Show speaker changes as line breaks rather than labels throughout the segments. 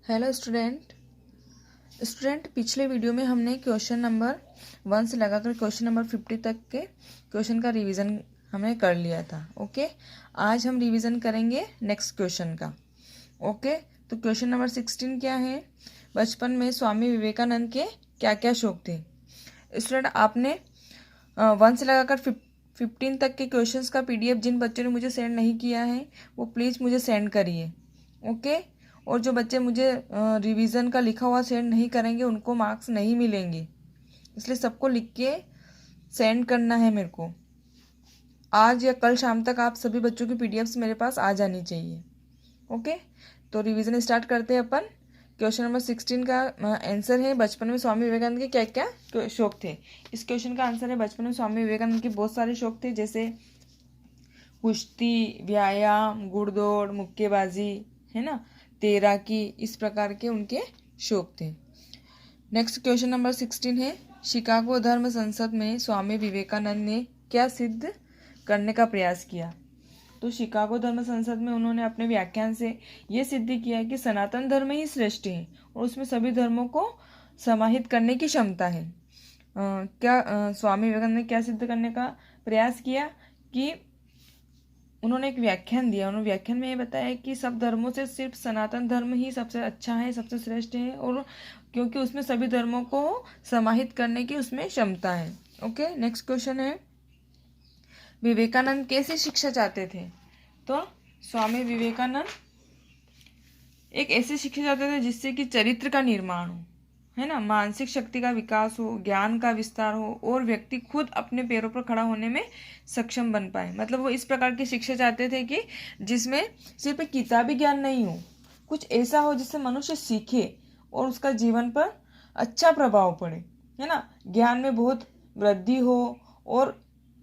Hello student पिछले video में हमने क्वेश्चन नंबर 1 से लगाकर क्वेश्चन नंबर 50 तक के क्वेश्चन का रिवीजन हमने कर लिया था। ओके, आज हम रिवीजन करेंगे नेक्स्ट क्वेश्चन का। ओके, तो क्वेश्चन नंबर 16 क्या है? बचपन में स्वामी विवेकानंद के क्या क्या शौक थे? स्टूडेंट, आपने 1 से लगाकर 15 तक के क्वेश्चंस का PDF जिन बच्चों ने मुझे सेंड नहीं किया है वो प्लीज़ मुझे सेंड करिए। ओके, और जो बच्चे मुझे रिवीजन का लिखा हुआ सेंड नहीं करेंगे उनको मार्क्स नहीं मिलेंगे, इसलिए सबको लिख के सेंड करना है मेरे को। आज या कल शाम तक आप सभी बच्चों की PDFs मेरे पास आ जानी चाहिए। ओके, तो रिवीजन स्टार्ट करते हैं अपन। क्वेश्चन नंबर 16 का आंसर है बचपन में स्वामी विवेकानंद के क्या क्या शौक थे। इस क्वेश्चन का आंसर है बचपन में स्वामी विवेकानंद के बहुत सारे शौक थे, जैसे कुश्ती, व्यायाम, घुड़दौड़, मुक्केबाजी, है ना, तैराकी, इस प्रकार के उनके शौक थे। नेक्स्ट क्वेश्चन नंबर 16 है शिकागो धर्म संसद में स्वामी विवेकानंद ने क्या सिद्ध करने का प्रयास किया? तो शिकागो धर्म संसद में उन्होंने अपने व्याख्यान से ये सिद्ध किया कि सनातन धर्म ही श्रेष्ठ है और उसमें सभी धर्मों को समाहित करने की क्षमता है। स्वामी विवेकानंद ने क्या सिद्ध करने का प्रयास किया कि उन्होंने एक व्याख्यान दिया। उन्होंने व्याख्यान में ये बताया कि सब धर्मों से सिर्फ सनातन धर्म ही सबसे अच्छा है, सबसे श्रेष्ठ है, और क्योंकि उसमें सभी धर्मों को समाहित करने की उसमें क्षमता है। ओके, नेक्स्ट क्वेश्चन है विवेकानंद कैसी शिक्षा चाहते थे? तो स्वामी विवेकानंद एक ऐसी शिक्षा चाहते थे जिससे कि चरित्र का निर्माण हो, है ना, मानसिक शक्ति का विकास हो, ज्ञान का विस्तार हो और व्यक्ति खुद अपने पैरों पर खड़ा होने में सक्षम बन पाए। मतलब वो इस प्रकार की शिक्षा चाहते थे कि जिसमें सिर्फ किताबी ज्ञान नहीं हो, कुछ ऐसा हो जिससे मनुष्य सीखे और उसका जीवन पर अच्छा प्रभाव पड़े, है ना, ज्ञान में बहुत वृद्धि हो और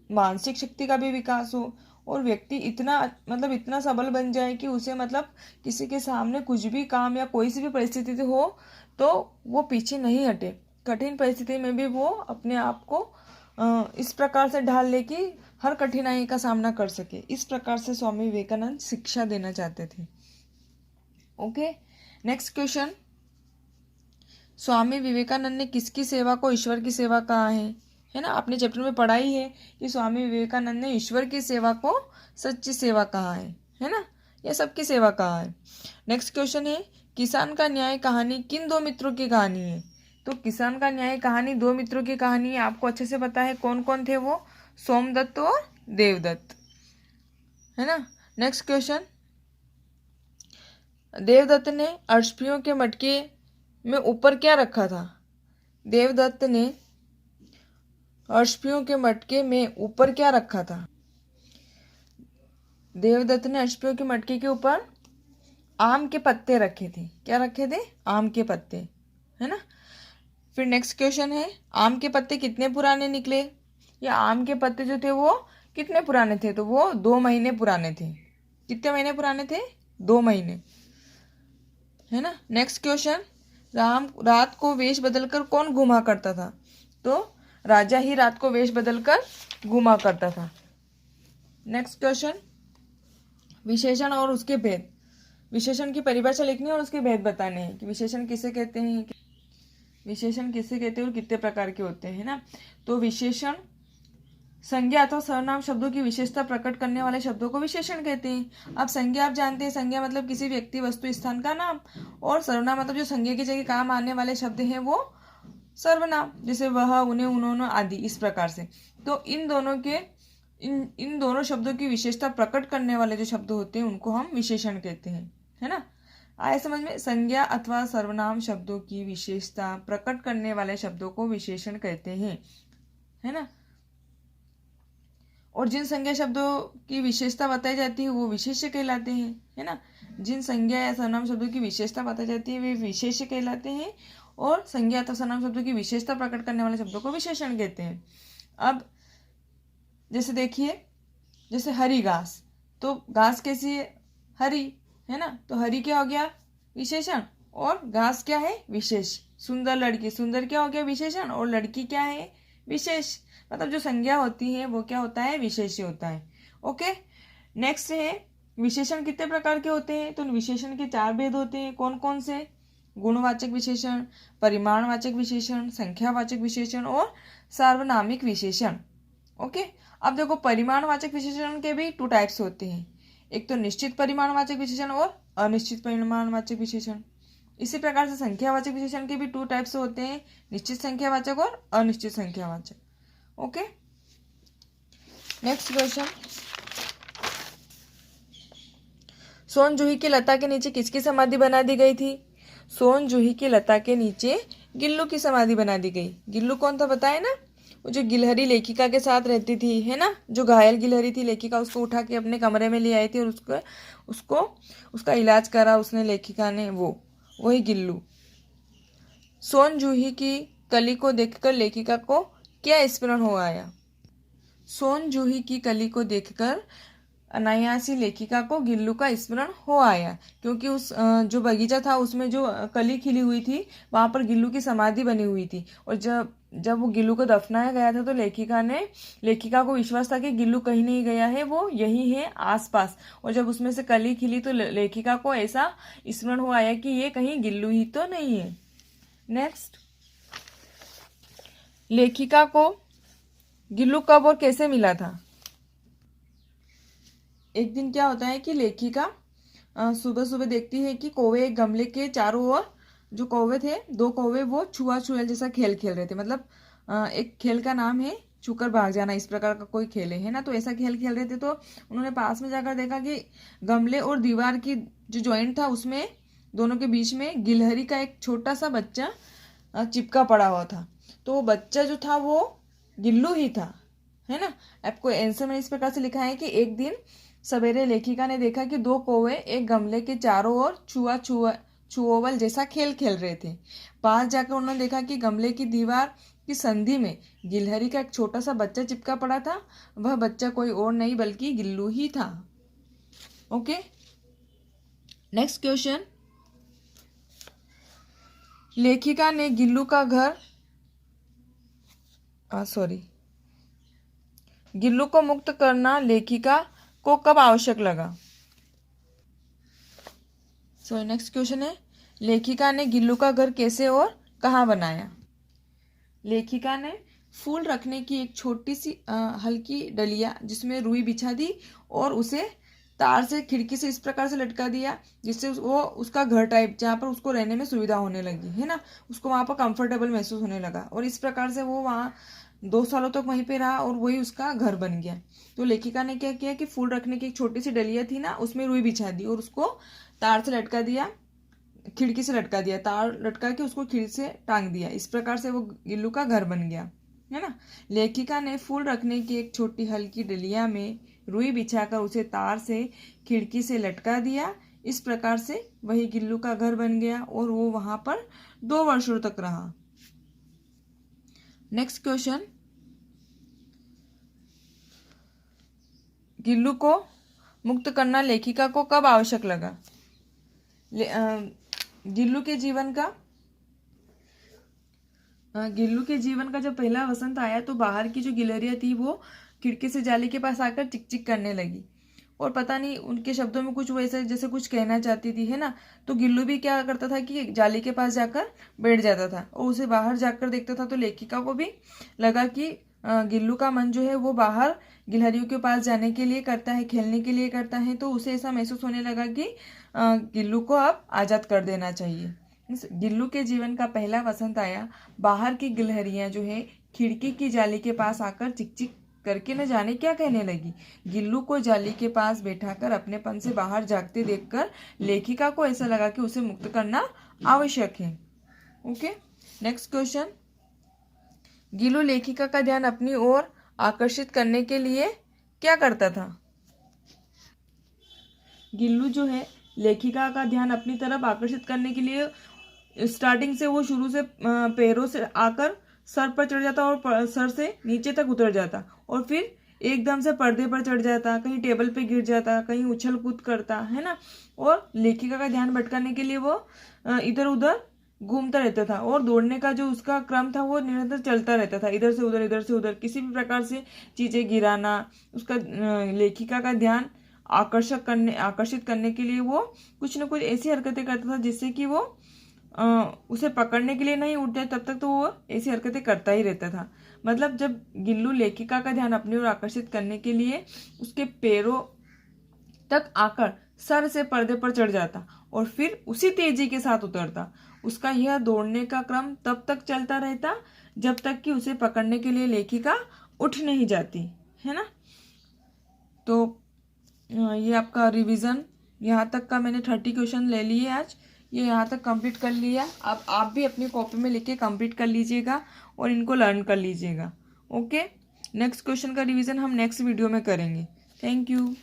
मानसिक शक्ति का भी विकास हो और व्यक्ति इतना सबल बन जाए कि उसे किसी के सामने कुछ भी काम या कोई सी भी परिस्थिति हो तो वो पीछे नहीं हटे। कठिन परिस्थिति में भी वो अपने आप को इस प्रकार से ढाल ले कि हर कठिनाई का सामना कर सके। इस प्रकार से स्वामी विवेकानंद शिक्षा देना चाहते थे। Okay, next question, Swami Vivekananda ने किसकी सेवा को ईश्वर की सेवा कहा है ना, आपने चैप्टर में पढ़ा ही है कि स्वामी विवेकानंद ने ईश्वर की सेवा को सच्ची सेवा कहा है ना, यह सबकी सेवा कहा है। नेक्स्ट क्वेश्चन है किसान का न्याय कहानी किन दो मित्रों की कहानी है? तो किसान का न्याय कहानी दो मित्रों की कहानी है। आपको अच्छे से पता है कौन कौन थे वो, सोमदत्त और देवदत्त, है ना। नेक्स्ट क्वेश्चन, देवदत्त ने अश्वियों के मटके में ऊपर क्या रखा था? देवदत्त ने अश्वियों के मटके में ऊपर क्या रखा था? देवदत्त ने अश्वियों के मटके के ऊपर आम के पत्ते रखे थे। क्या रखे थे? आम के पत्ते, है ना। फिर नेक्स्ट क्वेश्चन है आम के पत्ते कितने पुराने निकले, या आम के पत्ते जो थे वो कितने पुराने थे? तो वो 2 महीने पुराने थे। कितने महीने पुराने थे? 2 महीने, है ना। नेक्स्ट क्वेश्चन, रात को वेश बदलकर कौन घुमा करता था? तो राजा ही रात को वेश बदलकर घुमा करता था। नेक्स्ट क्वेश्चन, विशेषण और उसके भेद। विशेषण की परिभाषा लिखनी है और उसके भेद बताने हैं कि विशेषण किसे कहते हैं, विशेषण किसे कहते हैं और कितने प्रकार के होते हैं ना। तो विशेषण संज्ञा अथवा सर्वनाम शब्दों की विशेषता प्रकट करने वाले शब्दों को विशेषण कहते हैं। अब संज्ञा आप जानते हैं, संज्ञा मतलब किसी व्यक्ति, वस्तु, स्थान का नाम, और सर्वनाम मतलब जो संज्ञा की जगह काम आने वाले शब्द हैं वो सर्वनाम, जैसे वह, उन्हें, उन्होंने आदि, इस प्रकार से। तो इन दोनों शब्दों की विशेषता प्रकट करने वाले जो शब्द होते हैं उनको हम विशेषण कहते हैं, है ना। आए समझ में? संज्ञा अथवा सर्वनाम शब्दों की विशेषता प्रकट करने वाले शब्दों को विशेषण कहते हैं, है ना। और जिन संज्ञा शब्दों की विशेषता बताई जाती है वो विशेष्य कहलाते हैं, है ना। जिन संज्ञा या सर्वनाम शब्दों की विशेषता बताई जाती है वे विशेष्य कहलाते हैं, और संज्ञा अथवा सर्वनाम शब्दों की विशेषता प्रकट करने वाले शब्दों को विशेषण कहते हैं। अब जैसे देखिए, जैसे हरी घास, तो घास कैसी है? हरी, है ना। तो हरी क्या हो गया? विशेषण, और घास क्या है? विशेष। सुंदर लड़की, सुंदर क्या हो गया? विशेषण, और लड़की क्या है? विशेष। मतलब जो संज्ञा होती है वो क्या होता है? विशेष्य होता है। ओके, नेक्स्ट है विशेषण कितने प्रकार के होते हैं? तो विशेषण के 4 भेद होते हैं। कौन कौन से? गुणवाचक विशेषण, परिमाणवाचक विशेषण, संख्यावाचक विशेषण और सार्वनामिक विशेषण। ओके, अब देखो परिमाणवाचक विशेषण के भी 2 टाइप्स होते हैं, एक तो निश्चित परिमाणवाचक विशेषण और अनिश्चित परिमाणवाचक विशेषण। इसी प्रकार से संख्यावाचक विशेषण के भी 2 टाइप्स होते हैं, निश्चित संख्यावाचक और अनिश्चित संख्यावाचक। ओके, नेक्स्ट क्वेश्चन, सोन जूही की लता के नीचे किसकी समाधि बना दी गई थी? सोन जूही की लता के नीचे गिल्लू की समाधि बना दी गई। गिल्लू कौन था बताए ना, वो जो गिलहरी लेखिका के साथ रहती थी, है ना, जो घायल गिलहरी थी, लेखिका उसको उठा के अपने कमरे में ले आई थी और उसको उसका इलाज करा उसने, लेखिका ने, वही गिल्लू। सोन जूही की कली को देखकर लेखिका को क्या स्मरण हो आया? सोन जूही की कली को देखकर अनायासी लेखिका को गिल्लू का स्मरण हो आया, क्योंकि उस जो बगीचा था उसमें जो कली खिली हुई थी वहाँ पर गिल्लू की समाधि बनी हुई थी, और जब वो गिल्लू को दफनाया गया था तो लेखिका को विश्वास था कि गिल्लू कहीं नहीं गया है, वो यही है आसपास। और जब उसमें से कली खिली तो लेखिका को ऐसा स्मरण हो आया कि ये कहीं गिल्लू ही तो नहीं है। नेक्स्ट, लेखिका को गिल्लू कब और कैसे मिला था? एक दिन क्या होता है कि लेखिका सुबह सुबह देखती है कि कौवे एक गमले के चारों ओर, जो कौवे थे 2 कौवे, वो छुआ छुएल जैसा खेल खेल रहे थे। मतलब एक खेल का नाम है छूकर भाग जाना, इस प्रकार का कोई खेल है ना, तो ऐसा खेल खेल रहे थे। तो उन्होंने पास में जाकर देखा कि गमले और दीवार की जो जॉइंट था उसमें दोनों के बीच में गिलहरी का एक छोटा सा बच्चा चिपका पड़ा हुआ था। तो वो बच्चा जो था वो गिल्लू ही था, है ना। आपको आंसर में इस प्रकार से लिखा है कि एक दिन सवेरे लेखिका ने देखा कि 2 कौवे एक गमले के चारों ओर छुओवल जैसा खेल खेल रहे थे। पास जाकर उन्होंने देखा कि गमले की दीवार की संधि में गिलहरी का एक छोटा सा बच्चा चिपका पड़ा था। वह बच्चा कोई और नहीं बल्कि गिल्लू ही था। ओके, नेक्स्ट क्वेश्चन, लेखिका ने गिल्लू का घर गिल्लू को मुक्त करना लेखिका को कब आवश्यक लगा? नेक्स्ट क्वेश्चन है, लेखिका ने गिल्लू का घर कैसे और कहाँ बनाया? लेखिका ने फूल रखने की एक छोटी सी हल्की डलिया जिसमें रुई बिछा दी और उसे तार से खिड़की से इस प्रकार से लटका दिया जिससे वो उसका घर टाइप, जहाँ पर उसको रहने में सुविधा होने लगी, है ना, उसको वहाँ पर कंफर्टेबल महसूस होने लगा। और इस प्रकार से वो वहाँ 2 सालों तक वहीं पे रहा और वही उसका घर बन गया। तो लेखिका ने क्या किया कि फूल रखने की एक छोटी सी डलिया थी ना, उसमें रुई बिछा दी और उसको तार से लटका दिया, खिड़की से लटका दिया, तार लटका के उसको खिड़की से टांग दिया। इस प्रकार से वो गिल्लू का घर बन गया, है ना। लेखिका ने फूल रखने की एक छोटी हल्की डलिया में रुई बिछाकर उसे तार से खिड़की से लटका दिया। इस प्रकार से वही गिल्लू का घर बन गया और वो वहां पर 2 वर्षों तक रहा। नेक्स्ट क्वेश्चन, गिल्लू को मुक्त करना लेखिका को कब आवश्यक लगा? गिल्लू के जीवन का जब पहला वसंत आया तो बाहर की जो गिलहरियां थी वो खिड़की से जाली के पास आकर चिक चिक करने लगी और पता नहीं उनके शब्दों में कुछ वैसे जैसे कुछ कहना चाहती थी, है ना। तो गिल्लू भी क्या करता था कि जाली के पास जाकर बैठ जाता था और उसे बाहर जाकर देखता था। तो लेखिका को भी लगा कि गिल्लू का मन जो है वो बाहर गिलहरियों के पास जाने के लिए करता है, खेलने के लिए करता है। तो उसे ऐसा महसूस होने लगा कि गिल्लू को अब आज़ाद कर देना चाहिए। गिल्लू के जीवन का पहला वसंत आया, बाहर की गिलहरियां जो है खिड़की की जाली के पास आकर चिक चिक करके न जाने क्या कहने लगी। गिल्लू को जाली के पास बैठाकर अपनेपन से बाहर जागते देखकर लेखिका को ऐसा लगा कि उसे मुक्त करना आवश्यक है। ओके, नेक्स्ट क्वेश्चन, गिल्लू लेखिका का ध्यान अपनी ओर आकर्षित करने के लिए क्या करता था? गिल्लू जो है लेखिका का ध्यान अपनी तरफ आकर्षित करने के लिए स्टार्टिंग से वो शुरू से पैरों से आकर सर पर चढ़ जाता और सर से नीचे तक उतर जाता और फिर एकदम से पर्दे पर चढ़ जाता, कहीं टेबल पे गिर जाता, कहीं उछल कूद करता, है ना। और लेखिका का ध्यान भटकाने के लिए वो इधर उधर घूमता रहता था और दौड़ने का जो उसका क्रम था वो निरंतर चलता रहता था, इधर से उधर किसी भी प्रकार से चीजें गिराना। उसका लेखिका का ध्यान आकर्षित करने के लिए वो कुछ न कुछ ऐसी हरकतें करता था जिससे कि वो उसे पकड़ने के लिए नहीं उठ जाए तब तक तो वो ऐसी हरकतें करता ही रहता था। मतलब जब गिल्लू लेखिका का ध्यान अपनी ओर आकर्षित करने के लिए उसके पैरों तक आकर सर से पर्दे पर चढ़ जाता और फिर उसी तेजी के साथ उतरता, उसका यह दौड़ने का क्रम तब तक चलता रहता जब तक कि उसे पकड़ने के लिए लेखिका उठ नहीं जाती, है ना। तो ये आपका रिवीजन यहाँ तक का मैंने 30 क्वेश्चन ले लिए आज, ये यहाँ तक कंप्लीट कर लिया। अब आप भी अपनी कॉपी में लिख के कंप्लीट कर लीजिएगा और इनको लर्न कर लीजिएगा। ओके, नेक्स्ट क्वेश्चन का रिवीजन हम नेक्स्ट वीडियो में करेंगे। Thank you.